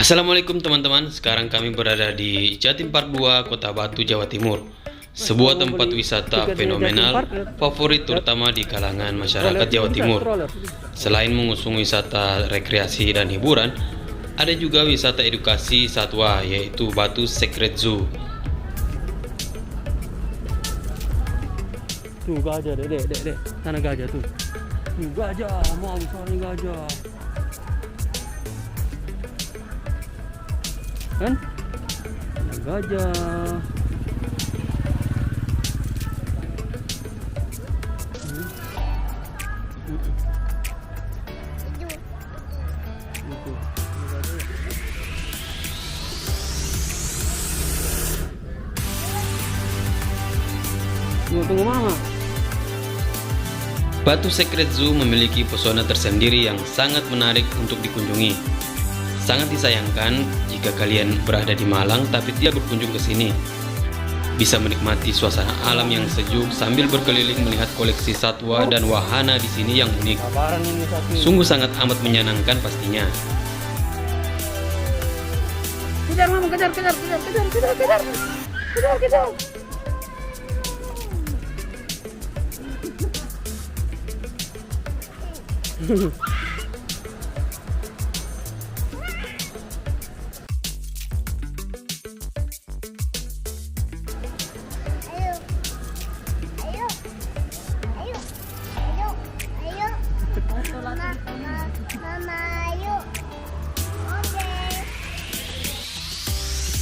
Assalamualaikum teman-teman, sekarang kami berada di Jatim Park 2, Kota Batu, Jawa Timur. Sebuah tempat wisata fenomenal, favorit terutama di kalangan masyarakat Jawa Timur. Selain mengusung wisata rekreasi dan hiburan, ada juga wisata edukasi satwa, yaitu Batu Secret Zoo. Tuh gajah, dek, sana gajah tuh. Tuh gajah, mau sekali gajah. Kan? Ada gajah. Tunggu mama. Batu Secret Zoo memiliki pesona tersendiri yang sangat menarik untuk dikunjungi. Sangat disayangkan jika kalian berada di Malang tapi tidak berkunjung ke sini. Bisa menikmati suasana alam yang sejuk sambil berkeliling melihat koleksi satwa dan wahana di sini yang unik. Sungguh sangat amat menyenangkan pastinya. Kejar mama, kejar.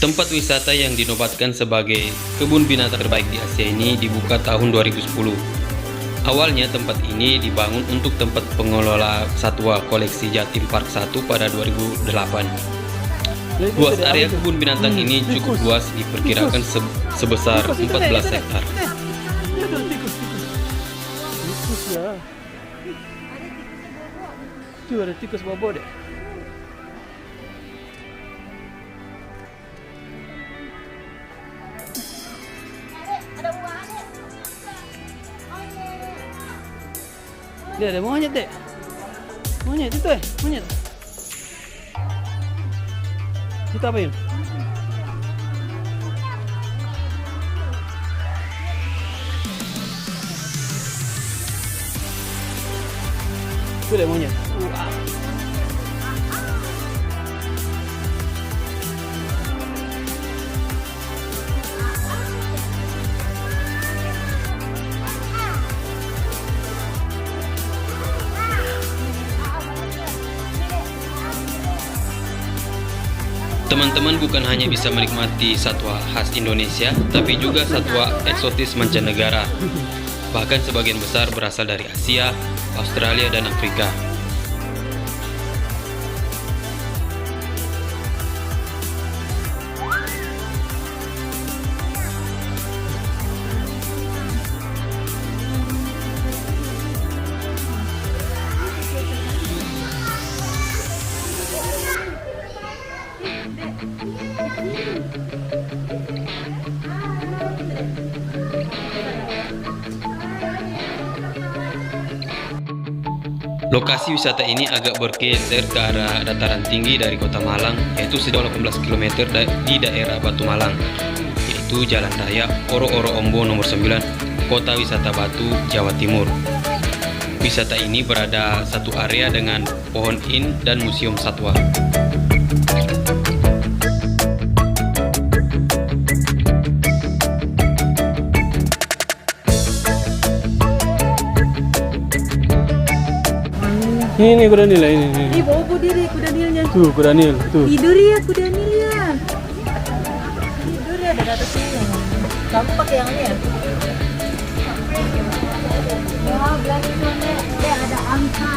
Tempat wisata yang dinobatkan sebagai kebun binatang terbaik di Asia ini dibuka tahun 2010. Awalnya tempat ini dibangun untuk tempat pengelola satwa koleksi Jatim Park 1 pada 2008. Luas area kebun binatang ini cukup luas, diperkirakan sebesar 14 hektar. Tikus ya. Tuh ada tikus bobo deh. Dia ada monyet deh. Monyet itu monyet. Kita apain? Itu deh monyet. Teman-teman bukan hanya bisa menikmati satwa khas Indonesia, tapi juga satwa eksotis mancanegara. Bahkan sebagian besar berasal dari Asia, Australia, dan Afrika. Lokasi wisata ini agak bergeser ke arah dataran tinggi dari kota Malang, yaitu sejauh 18 km di daerah Batu Malang, yaitu Jalan Raya Oro-Oro Ombo nomor 9, Kota Wisata Batu, Jawa Timur. Wisata ini berada satu area dengan pohon in dan museum satwa. Ini kuda nil ini. Ih, bobo diri kuda nilnya. Tuh kuda nil tuh. Tidur ya kuda nilnya. Tidur ya, ada atas sini. Kamu pakai yang ini ya? Ya, belakang sana. Ya, ada angka.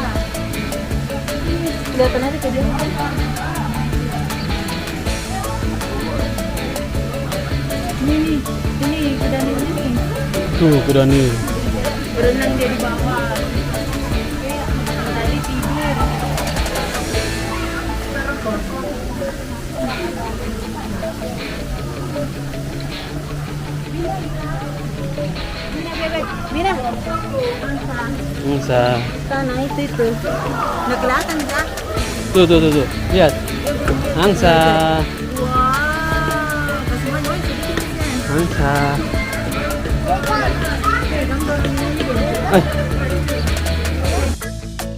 Kelihatan aja kuda nilnya. Ini kuda nilnya nih. Tuh kuda nil. Berenang dia di bawah. Tadi tidur. Mira. Angsa. Sana itu. Nggak kelihatan kan? Tuh. Lihat. Angsa. Wah, kasih main sedikitnya. Angsa.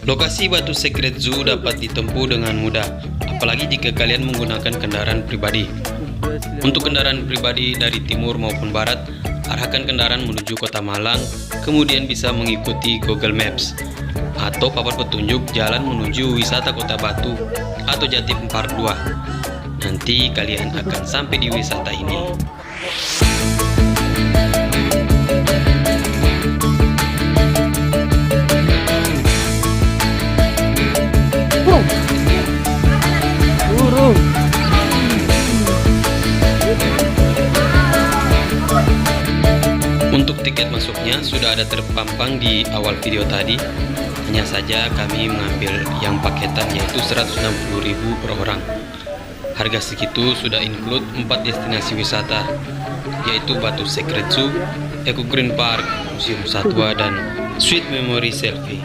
Lokasi Batu Secret Zoo dapat ditempuh dengan mudah, apalagi jika kalian menggunakan kendaraan pribadi. Untuk kendaraan pribadi dari timur maupun barat, arahkan kendaraan menuju Kota Malang, kemudian bisa mengikuti Google Maps atau papan petunjuk jalan menuju wisata Kota Batu atau Jatim Park 2. Nanti kalian akan sampai di wisata ini. Burung. Untuk tiket masuknya sudah ada terpampang di awal video tadi. Hanya saja kami mengambil yang paketan, yaitu 160.000 per orang. Harga segitu sudah include 4 destinasi wisata, yaitu Batu Secret Zoo, Eco Green Park, Museum Satwa, dan Sweet Memory Selfie.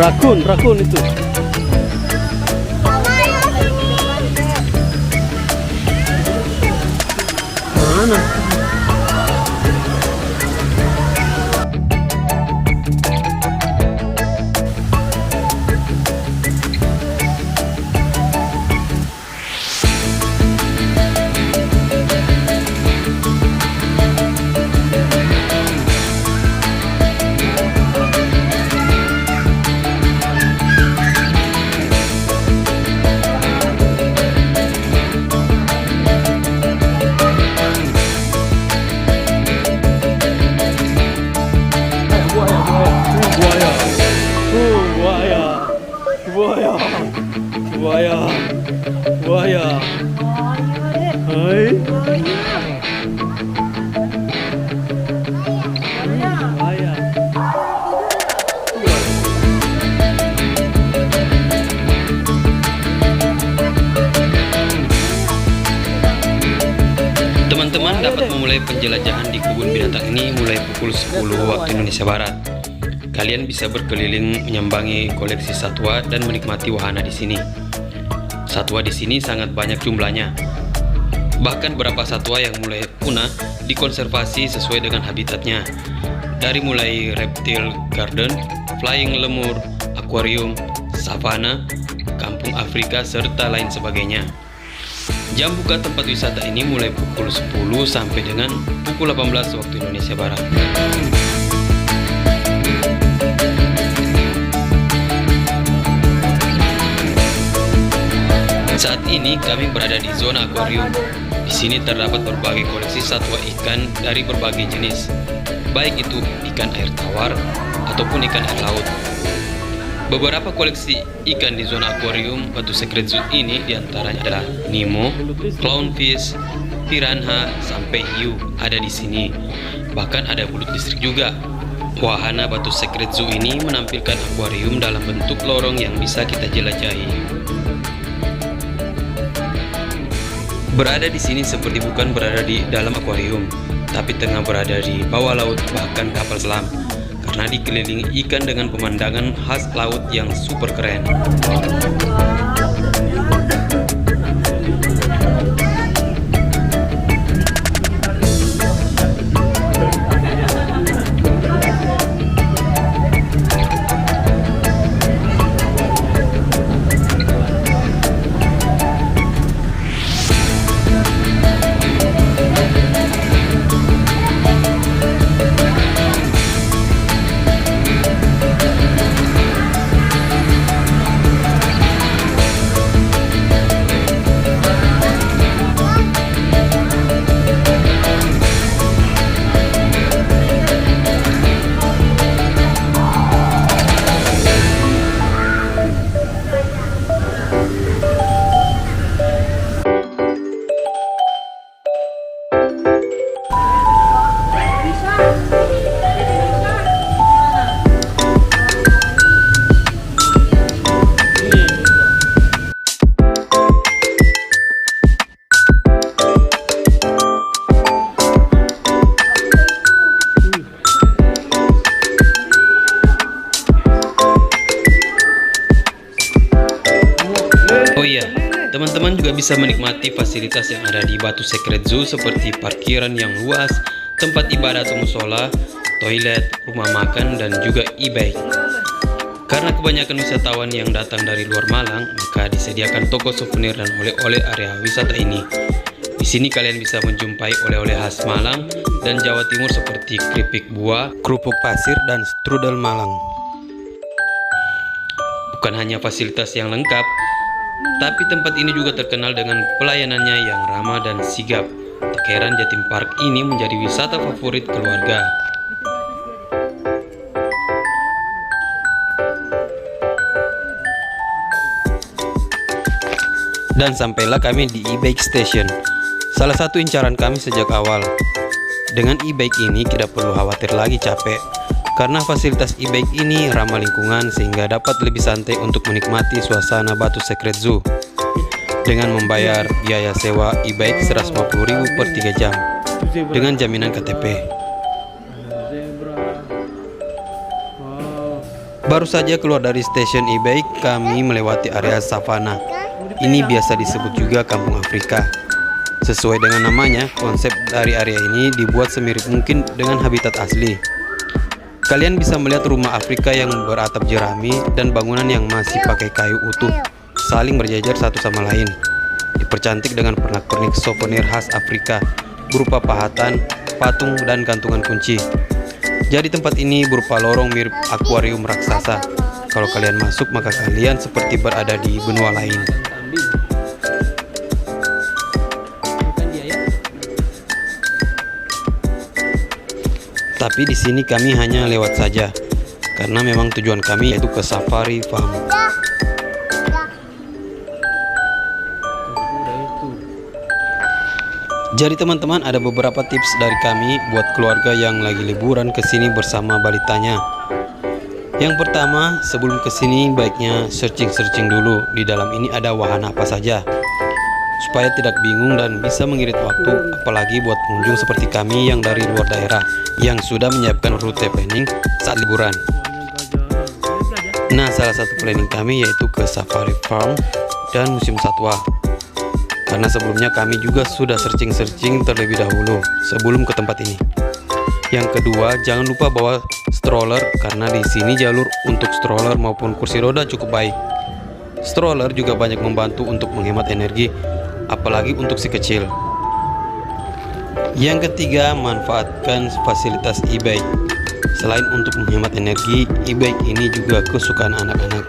Rakun itu. Mana? Buaya. Hai. Buaya. Teman-teman dapat memulai penjelajahan di kebun binatang ini mulai pukul 10 waktu Indonesia Barat. Kalian bisa berkeliling menyambangi koleksi satwa dan menikmati wahana di sini. Satwa di sini sangat banyak jumlahnya. Bahkan beberapa satwa yang mulai punah dikonservasi sesuai dengan habitatnya. Dari mulai reptile garden, flying lemur, akuarium, savana, kampung Afrika, serta lain sebagainya. Jam buka tempat wisata ini mulai pukul 10 sampai dengan pukul 18 waktu Indonesia Barat. Saat ini kami berada di zona akuarium. Di sini terdapat berbagai koleksi satwa ikan dari berbagai jenis, baik itu ikan air tawar ataupun ikan air laut. Beberapa koleksi ikan di zona akuarium Batu Secret Zoo ini diantaranya adalah Nemo, clownfish, piranha, sampai hiu ada di sini. Bahkan ada belut listrik juga. Wahana Batu Secret Zoo ini menampilkan akuarium dalam bentuk lorong yang bisa kita jelajahi. Berada di sini seperti bukan berada di dalam akuarium, tapi tengah berada di bawah laut, bahkan kapal selam, karena dikelilingi ikan dengan pemandangan khas laut yang super keren. iya, teman-teman juga bisa menikmati fasilitas yang ada di Batu Secret Zoo seperti parkiran yang luas, tempat ibadah atau musola, toilet, rumah makan, dan juga e-bike. Karena kebanyakan wisatawan yang datang dari luar Malang, maka disediakan toko souvenir dan oleh-oleh area wisata ini. Di sini kalian bisa menjumpai oleh-oleh khas Malang dan Jawa Timur seperti keripik buah, kerupuk pasir, dan strudel Malang. Bukan hanya fasilitas yang lengkap, tapi tempat ini juga terkenal dengan pelayanannya yang ramah dan sigap. Tak heran Jatim Park ini menjadi wisata favorit keluarga. Dan sampailah kami di e-bike station, salah satu incaran kami sejak awal. Dengan e-bike ini tidak perlu khawatir lagi capek, karena fasilitas e-bike ini ramah lingkungan sehingga dapat lebih santai untuk menikmati suasana Batu Secret Zoo. Dengan membayar biaya sewa e-bike 150.000 per 3 jam, dengan jaminan KTP. Baru saja keluar dari stasiun e-bike, kami melewati area savana. Ini biasa disebut juga Kampung Afrika. Sesuai dengan namanya, konsep dari area ini dibuat semirip mungkin dengan habitat asli. Kalian bisa melihat rumah Afrika yang beratap jerami dan bangunan yang masih pakai kayu utuh, saling berjajar satu sama lain. Dipercantik dengan pernak-pernik souvenir khas Afrika, berupa pahatan, patung, dan gantungan kunci. Jadi tempat ini berupa lorong mirip akuarium raksasa. Kalau kalian masuk, maka kalian seperti berada di benua lain. Tapi di sini kami hanya lewat saja, karena memang tujuan kami yaitu ke Safari Farm. Jadi teman-teman, ada beberapa tips dari kami buat keluarga yang lagi liburan ke sini bersama balitanya. Yang pertama, sebelum ke sini baiknya searching dulu di dalam ini ada wahana apa saja, supaya tidak bingung dan bisa mengirit waktu, apalagi buat pengunjung seperti kami yang dari luar daerah yang sudah menyiapkan rute planning saat liburan. Nah, salah satu planning kami yaitu ke Safari Farm dan Museum Satwa. Karena sebelumnya kami juga sudah searching terlebih dahulu sebelum ke tempat ini. Yang kedua, jangan lupa bawa stroller karena di sini jalur untuk stroller maupun kursi roda cukup baik. Stroller juga banyak membantu untuk menghemat energi, apalagi untuk si kecil. Yang ketiga, manfaatkan fasilitas e-bike. Selain untuk menghemat energi, e-bike ini juga kesukaan anak-anak.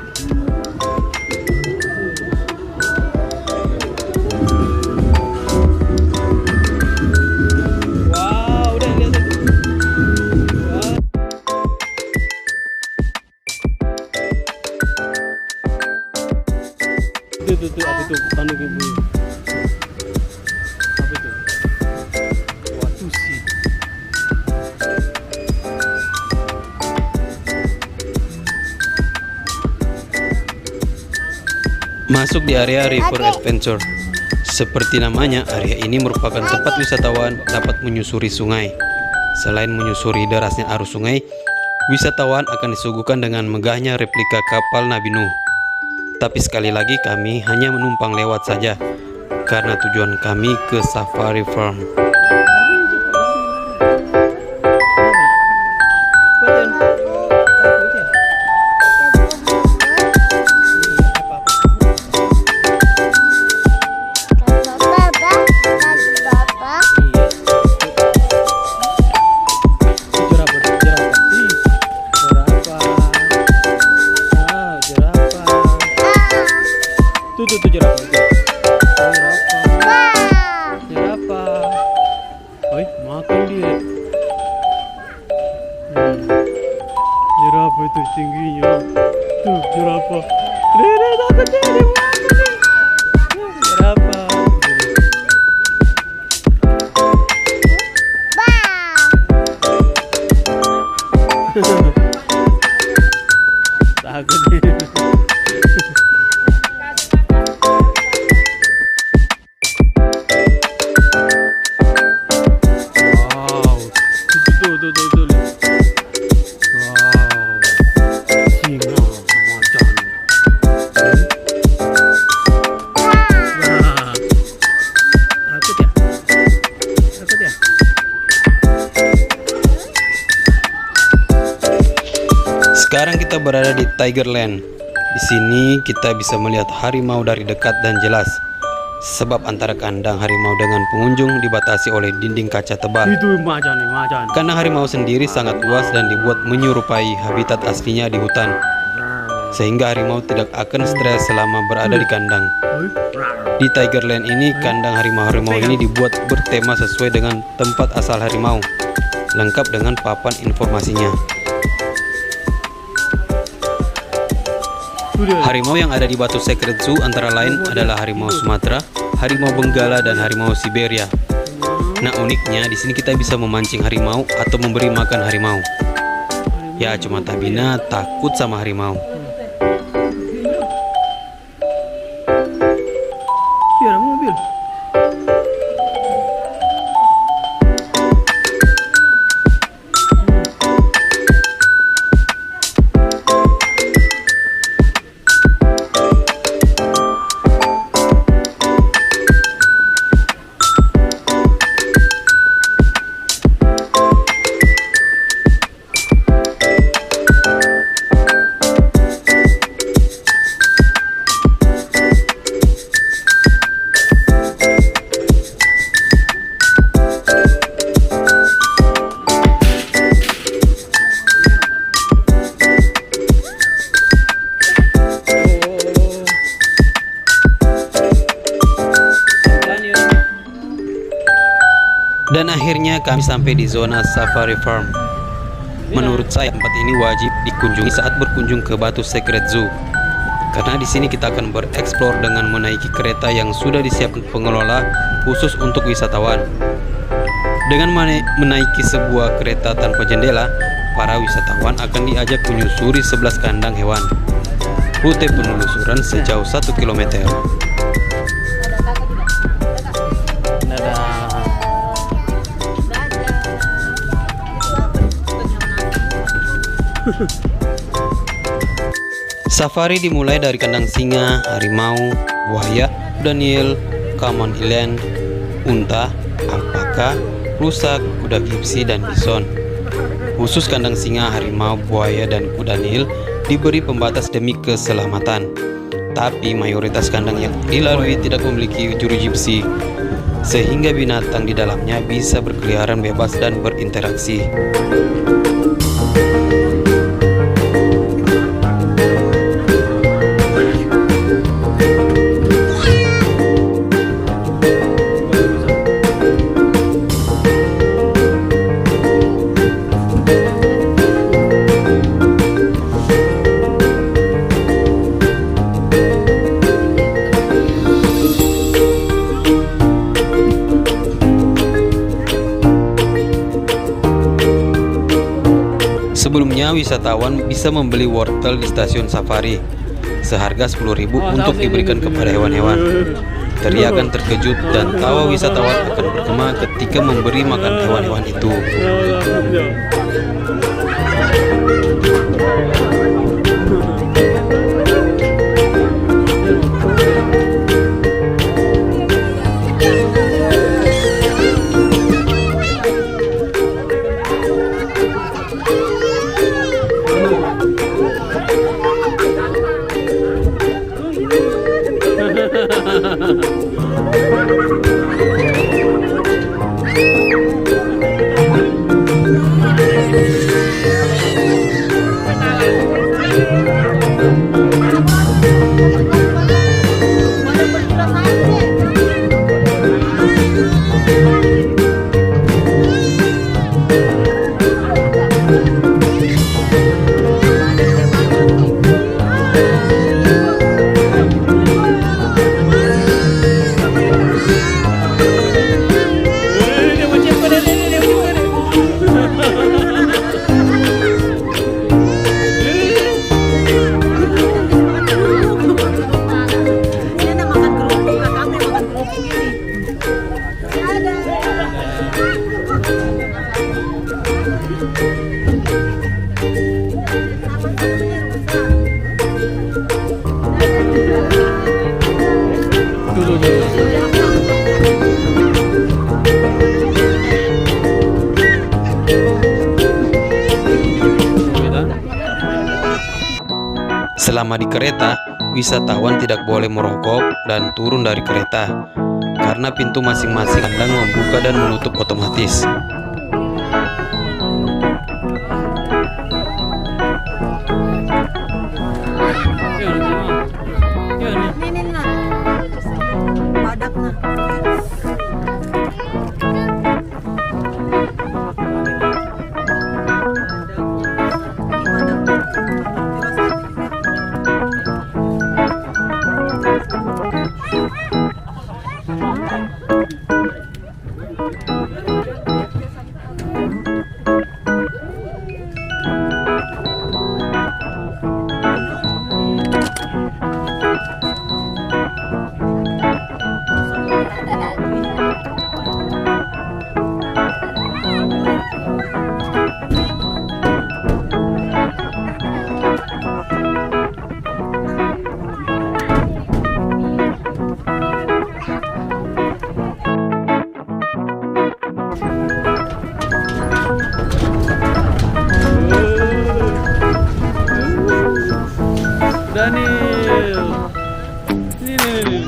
Itu apa itu? Tanduk ibu. Apa itu? Watu sih. Masuk di area River Adventure. Seperti namanya, area ini merupakan tempat wisatawan dapat menyusuri sungai. Selain menyusuri derasnya arus sungai, wisatawan akan disuguhkan dengan megahnya replika kapal Nabi Nuh. Tapi sekali lagi kami hanya menumpang lewat saja, karena tujuan kami ke Safari Farm. Tuh jerapah itu. Jerapah. Oi, makan dia. Jerapah itu tingginya. Tuh jerapah. Dede takut dia makan nih. Jerapah. Takut dia. Kita berada di Tigerland. Di sini kita bisa melihat harimau dari dekat dan jelas. Sebab antara kandang harimau dengan pengunjung dibatasi oleh dinding kaca tebal. Itu macan nih, macan. Kandang harimau sendiri sangat luas dan dibuat menyerupai habitat aslinya di hutan. Sehingga harimau tidak akan stres selama berada di kandang. Di Tigerland ini, kandang harimau-harimau ini dibuat bertema sesuai dengan tempat asal harimau, lengkap dengan papan informasinya. Harimau yang ada di Batu Secret Zoo antara lain adalah harimau Sumatera, harimau Benggala, dan harimau Siberia. Nah, uniknya di sini kita bisa memancing harimau atau memberi makan harimau. Ya, cuma Tabina takut sama harimau. Iya, ada mobil. Dan akhirnya kami sampai di zona Safari Farm. Menurut saya tempat ini wajib dikunjungi saat berkunjung ke Batu Secret Zoo. Karena di sini kita akan bereksplor dengan menaiki kereta yang sudah disiapkan pengelola khusus untuk wisatawan. Dengan menaiki sebuah kereta tanpa jendela, para wisatawan akan diajak menyusuri 11 kandang hewan. Rute penelusuran sejauh 1 km. Safari dimulai dari kandang singa, harimau, buaya, kuda Nil, kamon ilen, unta, alpaka, rusa, kuda gipsi, dan bison. Khusus kandang singa, harimau, buaya, dan kuda Nil diberi pembatas demi keselamatan. Tapi mayoritas kandang yang dilalui tidak memiliki juru gipsi, sehingga binatang di dalamnya bisa berkeliaran bebas dan berinteraksi. Sebelumnya, wisatawan bisa membeli wortel di stasiun safari seharga 10.000 untuk diberikan kepada hewan-hewan. Teriakan terkejut dan tawa wisatawan akan bergema ketika memberi makan hewan-hewan itu. Selama di kereta, wisatawan tidak boleh merokok dan turun dari kereta karena pintu masing-masing kadang membuka dan menutup otomatis. Ini na. Padak na. Daniel. Ini.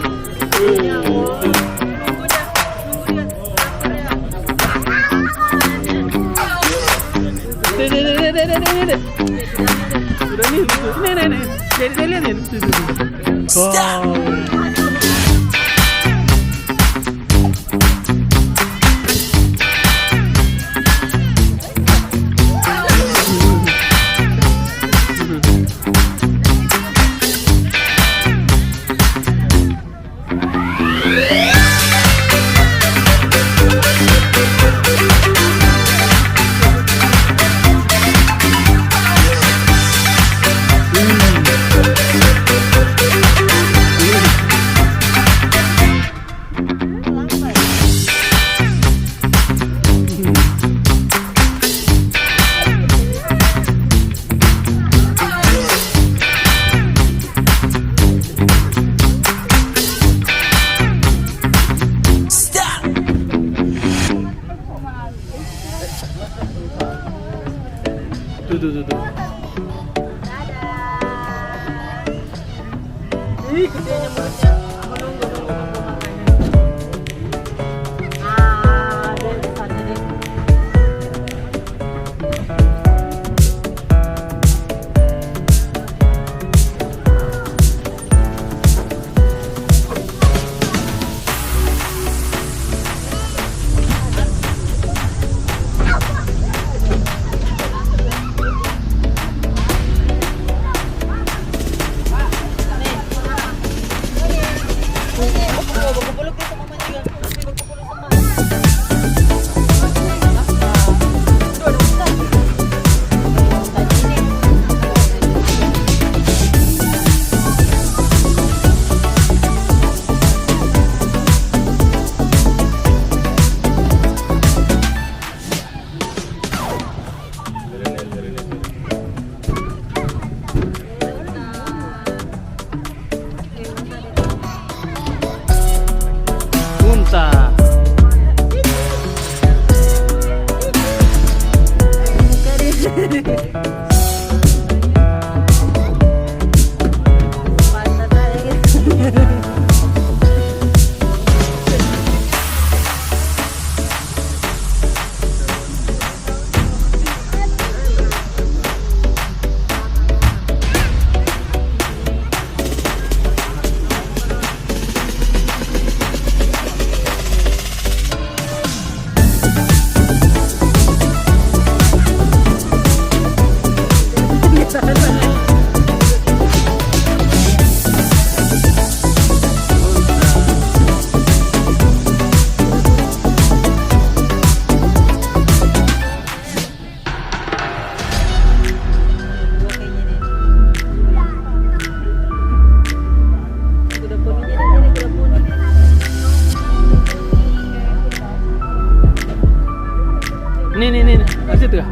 Udah nih. Nih. Jadi lihat nih. Wow. Tuh. Ih, gedenya mulutnya. Menunggu makanya. Dia besarnya deh. Magpupulog dito mamaya yan. Magpupulog sa mga. Punta. Nih. Asyik tuh.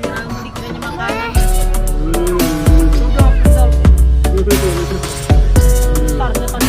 Kamu dikiranya makanan. Ntar depan.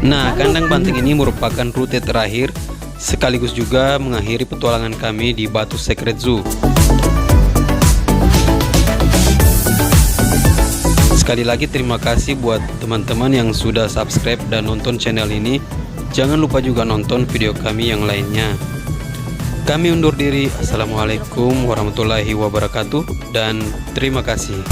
Nah, kandang banteng ini merupakan rute terakhir sekaligus juga mengakhiri petualangan kami di Batu Secret Zoo. Sekali lagi terima kasih buat teman-teman yang sudah subscribe dan nonton channel ini. Jangan lupa juga nonton video kami yang lainnya. Kami undur diri. Assalamualaikum warahmatullahi wabarakatuh dan terima kasih.